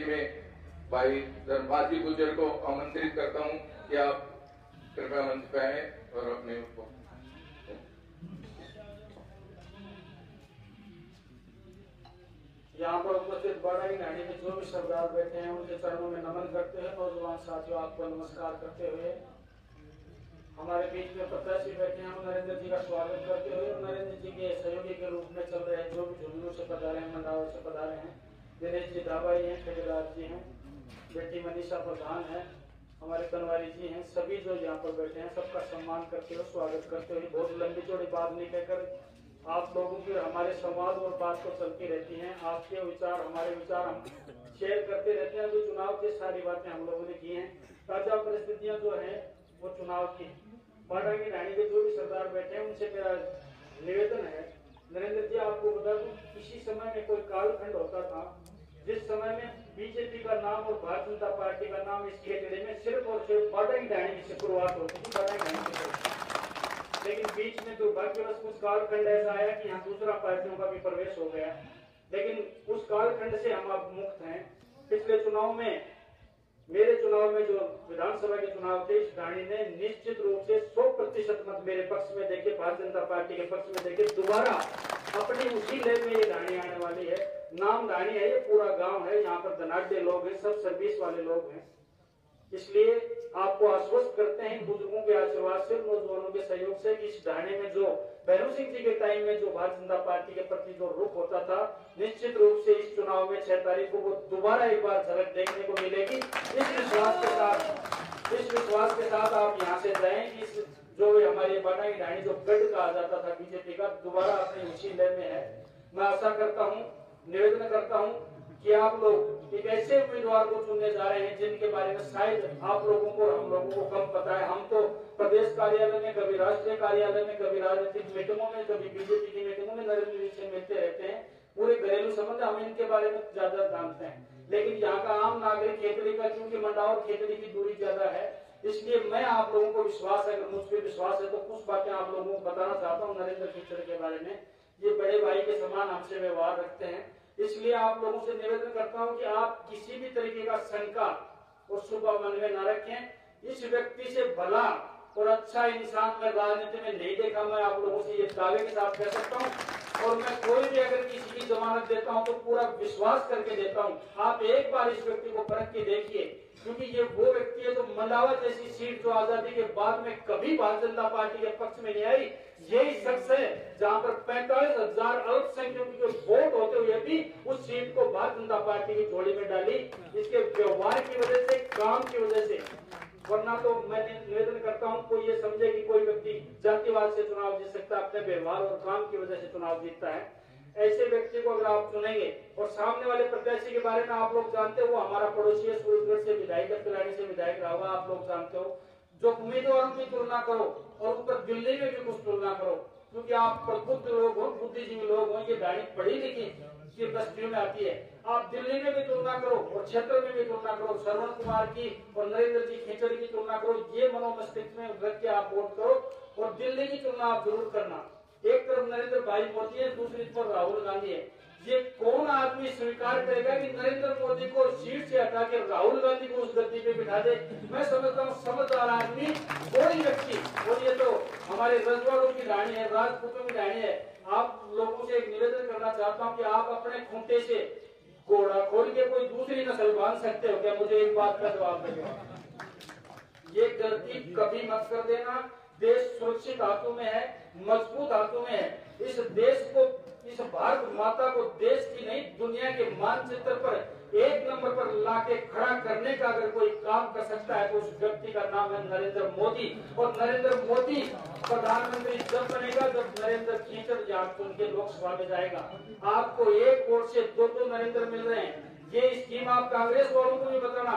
में भाई धर्मपाल जी गुर्जर को आमंत्रित करता हूं कि आप कृपया मंच पे आए और अपने को यहाँ पर उपस्थित बड़ाई नानी में जो भी सरदार बैठे हैं उनके चरणों में नमन करते हैं। नौजवान साथियों आपको नमस्कार करते हुए हमारे बीच में प्रत्याशी बैठे हैं नरेंद्र जी का स्वागत करते हुए नरेंद्र जी के सहयोगी के रूप में चल रहे हैं जो भी झुंझुनू से पधारे हैं, मंडावर से पधारे हैं, दिनेश जी दाबाई हैं, ठेकेदार जी हैं, बेटी मनीषा प्रधान है, हमारे कनवारी जी हैं, सभी जो यहाँ पर बैठे हैं सबका सम्मान करते हुए स्वागत करते हुए बहुत लंबी चौड़ी बात नहीं कहकर आप लोगों की हमारे संवाद और बात तो चलती रहती हैं। आपके विचार हमारे विचार हम शेयर करते रहते हैं। जो चुनाव की सारी बातें हम लोगों ने की हैं, ताजा परिस्थितियां जो है वो चुनाव की बाड़ा की रानी के जो भी सरदार बैठे हैं उनसे मेरा निवेदन है। नरेंद्र जी आपको बता दूं किसी समय में कोई कालखंड होता था जिस समय में बीजेपी का नाम और भारतीय जनता पार्टी का नाम इस खेतड़े में सिर्फ और सिर्फ बाड़ा की रानी से शुरुआत होती थी, बाड़ा की रानी से। लेकिन बीच में दुर्भाग्यवश कुछ कालखंड ऐसा आया कि यहाँ दूसरा पार्टियों का भी प्रवेश हो गया, लेकिन उस कालखंड से हम अब मुक्त हैं। पिछले चुनाव में मेरे चुनाव में जो विधानसभा के चुनाव थे इस रानी ने निश्चित रूप से 100% मत मेरे पक्ष में देके भारतीय जनता पार्टी के पक्ष में देके दोबारा अपनी उसी लेव में ये रानी आने वाली है। नाम रानी है, ये पूरा गांव है, यहाँ पर धनाढ़ लोग हैं, सब सर्विस वाले लोग हैं। इसलिए आपको आश्वस्त करते हैं बुजुर्गों के आशीर्वाद से, नौजवानों के सहयोग से इस ढाणे में जो भैरव सिंह जी के टाइम में जो भारतीय जनता पार्टी के प्रति जो रुख होता था निश्चित रूप से इस चुनाव में 6 तारीख को वो दोबारा एक बार झलक देखने को मिलेगी। इस विश्वास के साथ आप यहाँ से जाएं कि जो हमारी बाड़ा की ढाणी जो गढ़ कहा जाता था बीजेपी का दोबारा अपनी उसी लय में है। मैं आशा करता हूँ, निवेदन करता हूँ कि आप लोग एक ऐसे उम्मीदवार को चुनने जा रहे हैं जिनके बारे में शायद आप लोगों को हम लोगों को कम पता है। हम तो प्रदेश कार्यालय में, कभी राष्ट्रीय कार्यालय में, कभी राजनीतिक मीटिंगों में, कभी बीजेपी की मीटिंगों में नरेंद्र जी से मिलते रहते हैं। पूरे घरेलू संबंध हम इनके बारे में ज्यादा जानते हैं, लेकिन यहाँ का आम नागरिक खेतड़ी का, क्योंकि मंडावर खेतड़ी की दूरी ज्यादा है, इसलिए मैं आप लोगों को विश्वास है, अगर मुझ पर विश्वास है तो कुछ बातें आप लोगों को बताना चाहता हूँ नरेंद्र खिचड़ के बारे में। ये बड़े भाई के समान हमसे व्यवहार रखते हैं, इसलिए आप लोगों से निवेदन करता हूं कि आप किसी भी तरीके का शंका और शुभ मन में न रखें। इस व्यक्ति से भला और अच्छा इंसान मैं राजनीति में नहीं देखा। मैं आप लोगों से ये दावे के साथ कह सकता हूं, और मैं कोई भी अगर किसी की जमानत देता हूं तो पूरा विश्वास करके देता हूं। आप एक बार इस व्यक्ति को परख के देखिए, क्योंकि ये वो व्यक्ति है जो मंडावा जैसी सीट जो आजादी के बाद में कभी भारतीय जनता पार्टी के पक्ष में नहीं आई, यही शख्स है जहां पर 45,000 अल्पसंख्यकों के जो वोट होते हुए भी उस सीट को भारतीय जनता पार्टी की झोली में डाली, इसके व्यवहार की वजह से, काम की वजह से। वरना तो मैं निवेदन करता हूं कोई ये समझे कि कोई व्यक्ति जातिवाद से चुनाव जीत सकता है, अपने व्यवहार और काम की वजह से चुनाव जीतता है। ऐसे व्यक्ति को अगर आप चुनेंगे, और सामने वाले प्रत्याशी के बारे में आप लोग जानते हो, वो हमारा पड़ोसी है, सूरजगढ़ से विधायक, पिलानी से विधायक रहा हुआ, आप लोग जानते हो। जो उम्मीदवारों की तुलना करो और ऊपर दिल्ली में भी कुछ तुलना करो, क्योंकि आप प्रबुद्ध लोग हो, बुद्धिजीवी लोग हो, ये गाड़ी पढ़ी लिखी की दृष्टियों में आती है। आप दिल्ली में भी तुलना करो और क्षेत्र में भी तुलना करो, श्रवण कुमार की और नरेंद्र जी खिचड़ की तुलना करो, ये मनोमस्तिष्क में रख के आप वोट करो। और दिल्ली की तुलना आप जरूर करना। एक तरफ नरेंद्र भाई मोदी है, दूसरी तरफ राहुल गांधी है। ये कौन आदमी स्वीकार करेगा कि नरेंद्र मोदी को सीट से हटा के राहुल गांधी को उस गद्दी पे बिठा दे? मैं समझता हूँ समझदार आदमी कोई व्यक्ति, और ये तो हमारे रजवाड़ों की रानी है, राजपूतों की रानी है। आप लोगों से एक निवेदन करना चाहता हूँ कि आप अपने खूंटे से घोड़ा खोल के कोई दूसरी नस्ल बांध सकते हो क्या? मुझे एक बात का जवाब देगा। ये गलती कभी मत कर देना। देश सुरक्षित हाथों में है, मजबूत हाथों में है। इस देश को, इस भारत माता को देश की नहीं दुनिया के मानचित्र पर एक नंबर पर लाके खड़ा करने का अगर कोई काम कर सकता है तो उस व्यक्ति का नाम है नरेंद्र मोदी। और नरेंद्र मोदी प्रधानमंत्री जब बनेगा जब नरेंद्र खिचड़ यहाँ चुन के लोकसभा में जाएगा। आपको एक वोट से 2 नरेंद्र मिल रहे हैं। ये स्कीम आप कांग्रेस वालों को भी बताना।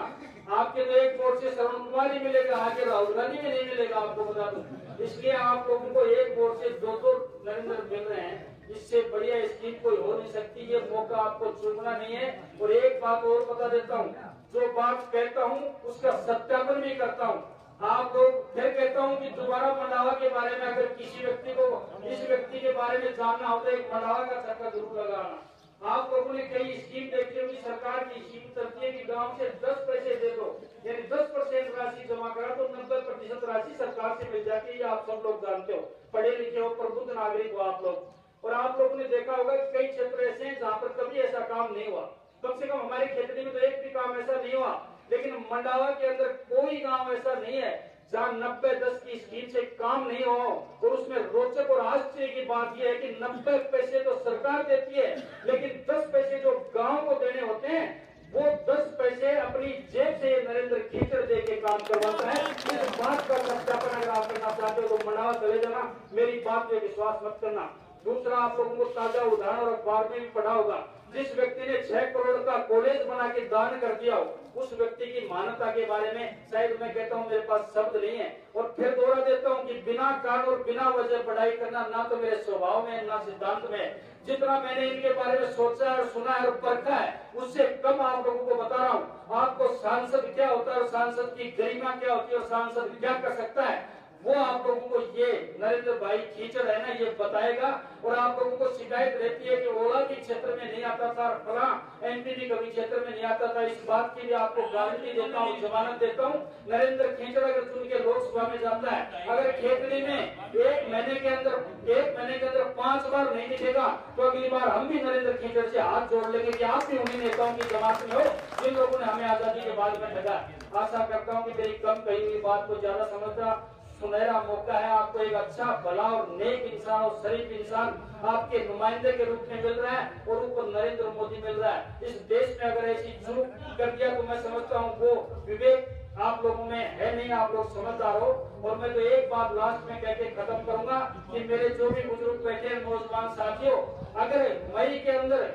आपके तो एक वोट से श्रवण कुमार ही मिलेगा, आगे राहुल गांधी में नहीं मिलेगा, आपको बता दूं। इसलिए आप लोगों को एक वोट से 2 नरेंद्र मिल रहे हैं। इससे बढ़िया स्कीम कोई हो नहीं सकती। ये मौका आपको चूकना नहीं है। और एक बात और बता देता हूँ, जो बात कहता हूँ उसका सत्यापन भी करता हूँ। आप लोग फिर कहता हूँ कि दोबारा मंडावा के बारे में अगर किसी व्यक्ति को इस व्यक्ति के बारे में जानना हो तो एक मंडावा का चक्कर जरूर लगाना। आप लोगों ने कई स्कीम देखी होगी, सरकार की स्कीम चलती है कि गांव से 10 पैसे दे दो, यानी 10% राशि जमा करा तो 90% राशि सरकार से मिल जाती है। ये आप सब लोग जानते हो, पढ़े लिखे हो, प्रबुद्ध नागरिक हो आप लोग। और आप लोगों ने देखा होगा कि कई क्षेत्र ऐसे हैं जहां पर कभी ऐसा काम नहीं हुआ। कम से कम हमारे खेतड़ी में तो एक भी काम ऐसा नहीं हुआ, लेकिन मंडावा के अंदर कोई गांव ऐसा नहीं है जहां 90-10 की स्कीम से काम नहीं हो। और उसमें रोचक और आश्चर्य की बात यह है कि 90 पैसे तो सरकार देती है, लेकिन 10 पैसे जो गांव को देने होते हैं वो 10 पैसे अपनी जेब से नरेंद्र कीचड़ दे के काम करवाता है। इस बात का सत्यापन अगर आप करना चाहते हो तो मंडावा चले जाना, मेरी बात पे विश्वास मत करना। दूसरा, आप लोगों को ताजा उदाहरण और अखबार में भी पढ़ा होगा, जिस व्यक्ति ने 6 करोड़ का कॉलेज बना के दान कर दिया हो, उस व्यक्ति की मानवता के बारे में शायद मैं कहता हूं मेरे पास शब्द नहीं है। और फिर दोहरा देता हूं कि बिना कारण और बिना वजह पढ़ाई करना ना तो मेरे स्वभाव में ना सिद्धांत में। जितना मैंने इनके बारे में सोचा और सुना है और परखा है, उससे कम आप लोगों को बता रहा हूं। आपको सांसद क्या होता है और सांसद की गरिमा क्या होती है और सांसद क्या कर सकता है, वो आप लोगों को ये नरेंद्र भाई कीचड़ है ना, ये बताएगा। और आप लोगों को शिकायत रहती है कि ओला भी क्षेत्र में नहीं आता था, फला एमपी भी कभी क्षेत्र में नहीं आता था। इस बात की भी आपको गारंटी देता हूँ, जमानत देता हूँ। नरेंद्र कीचड़ अगर चुन के लोकसभा में जाता है, अगर खेतड़ी में एक महीने के अंदर 5 बार नहीं दिखेगा तो अगली बार हम भी नरेंद्र कीचड़ से हाथ जोड़ लेंगे कि आप भी उन्हीं नेताओं की जमात में हो जिन लोगों ने हमें आजादी के बाद में ठगा। आशा करता हूँ कि मेरी कम कही हुई बात को ज्यादा समझना सुनहरा मौका है। आपको एक अच्छा, भला और नेक इंसान और शरीफ इंसान आपके नुमाइंदे के रूप में मिल रहा है और ऊपर नरेंद्र मोदी मिल रहा है। इस देश में अगर ऐसी चूक कर दिया तो मैं समझता हूँ वो विवेक आप लोगों में है नहीं, आप लोग समझदार हो। और मैं तो एक बात लास्ट में कहके खत्म करूंगा कि मेरे जो भी बुजुर्ग बैठे नौजवान साथियों, अगर मई के अंदर,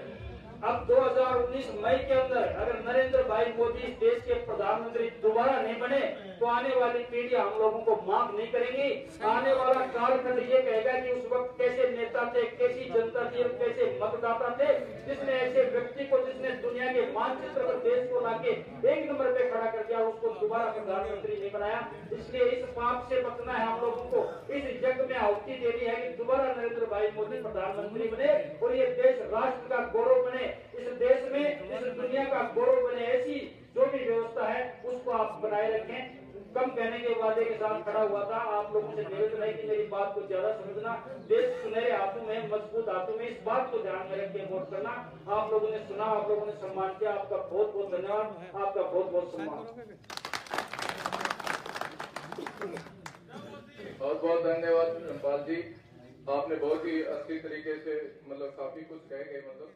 अब 2019 मई के अंदर अगर नरेंद्र भाई मोदी इस देश के प्रधानमंत्री दोबारा नहीं बने तो आने वाली पीढ़ी हम लोगों को माफ नहीं करेंगी। आने वाला कालखंड ये कहेगा कि उस वक्त कैसे नेता थे, कैसी जनता थी और कैसे मतदाता थे, जिसने ऐसे व्यक्ति को, जिसने दुनिया के मानचित्र पर देश को लाके 1 नंबर पे खड़ा कर दिया, उसको दोबारा प्रधानमंत्री नहीं बनाया। इसलिए इस पाप से बचना है हम लोगों को, इस यज्ञ में आहुति देनी है कि दोबारा नरेंद्र भाई मोदी प्रधानमंत्री बने और ये देश राष्ट्र का गौरव बने, इस देश में, इस दुनिया का गौरव बने। ऐसी जो भी व्यवस्था है उसको आप बनाए रखें। कम कहने के वादे के साथ खड़ा हुआ था। आप लोगों से निवेदन है कि मेरी बात को ज्यादा समझना, देश सुनहरे हाथों में, मजबूत हाथों में, इस बात को ध्यान में रख के वोट करना। आप लोगों ने सुना, आप लोगों ने सम्मान किया, आपका बहुत बहुत धन्यवाद, आपका बहुत बहुत सम्मान। बहुत बहुत धन्यवाद धनपाल जी, आपने बहुत ही अच्छी तरीके से मतलब काफी कुछ कह गए, मतलब